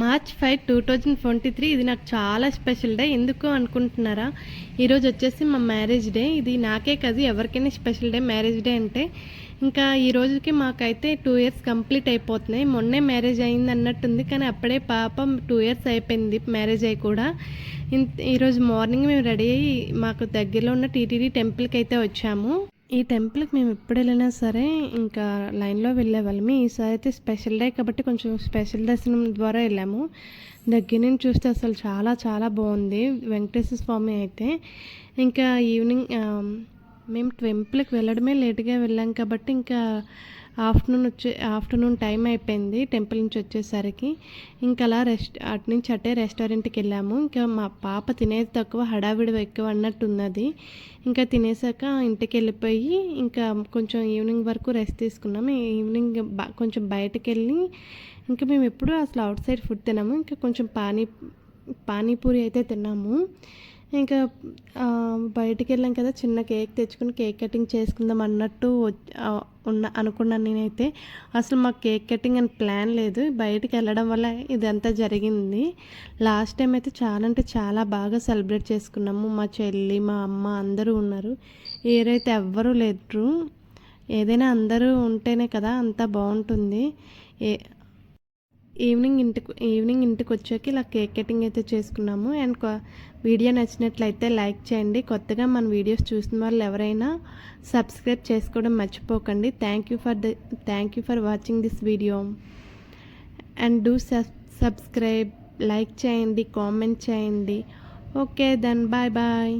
March 5, 2023 ఇది నాకు చాలా స్పెషల్ డే. ఎందుకు అనుకుంటున్నారా? ఈరోజు వచ్చేసి మా మ్యారేజ్ డే. ఇది నాకే కాదు ఎవరికైనా స్పెషల్ డే మ్యారేజ్ డే అంటే. ఇంకా ఈ రోజుకి మాకైతే 2 ఇయర్స్ కంప్లీట్ అయిపోతున్నాయి. మొన్నే మ్యారేజ్ అయింది అన్నట్టుంది, కానీ అప్పుడే పాపం 2 ఇయర్స్ అయిపోయింది మ్యారేజ్ అయ్యి కూడా. ఈరోజు మార్నింగ్ మేము రెడీ అయ్యి మాకు దగ్గరలో ఉన్న టీటీడీ టెంపుల్కి అయితే వచ్చాము. ఈ టెంపుల్కి మేము ఎప్పుడు వెళ్ళినా సరే ఇంకా లైన్లో వెళ్ళేవాళ్ళము. ఈసారి అయితే స్పెషల్ డే కాబట్టి కొంచెం స్పెషల్ దర్శనం ద్వారా వెళ్ళాము. దగ్గర నుంచి చూస్తే అసలు చాలా చాలా బాగుంది వెంకటేశ్వర స్వామి అయితే. ఇంకా ఈవినింగ్ మేము టెంపుల్కి వెళ్ళడమే లేట్గా వెళ్ళాం కాబట్టి ఇంకా ఆఫ్టర్నూన్ టైం అయిపోయింది టెంపుల్ నుంచి వచ్చేసరికి. ఇంకా అలా అటు నుంచి అటే రెస్టారెంట్కి వెళ్ళాము. ఇంకా మా పాప తినేది తక్కువ హడావిడి ఎక్కువ అన్నట్టు ఉన్నది. ఇంకా తినేసాక ఇంటికి వెళ్ళిపోయి ఇంకా కొంచెం ఈవినింగ్ వరకు రెస్ట్ తీసుకున్నాము. ఈవినింగ్ కొంచెం బయటకు వెళ్ళి ఇంకా మేము ఎప్పుడూ అసలు అవుట్ సైడ్ ఫుడ్ తిన్నాము. ఇంకా కొంచెం పానీపూరి అయితే తిన్నాము. ఇంకా బయటికి వెళ్ళాం కదా, చిన్న కేక్ తెచ్చుకుని కేక్ కటింగ్ చేసుకుందాం అన్నట్టు అనుకున్నాను నేనైతే. అసలు మాకు కేక్ కటింగ్ అని ప్లాన్ లేదు, బయటికి వెళ్ళడం వల్ల ఇదంతా జరిగింది. లాస్ట్ టైం అయితే చాలా అంటే చాలా బాగా సెలబ్రేట్ చేసుకున్నాము. మా చెల్లి మా అమ్మ అందరూ ఉన్నారు. ఏరైతే ఎవ్వరూ లేరు. ఏదైనా అందరూ ఉంటేనే కదా అంతా బాగుంటుంది. ఈవినింగ్ ఇంటికి వచ్చాక ఇలా కేక్ కటింగ్ అయితే చేసుకున్నాము. అండ్ వీడియో నచ్చినట్లయితే లైక్ చేయండి. కొత్తగా మన వీడియోస్ చూసిన వాళ్ళు ఎవరైనా సబ్స్క్రైబ్ చేసుకోవడం మర్చిపోకండి. Thank you for watching this video and do subscribe. Like చేయండి, కామెంట్ చేయండి. Okay then bye bye.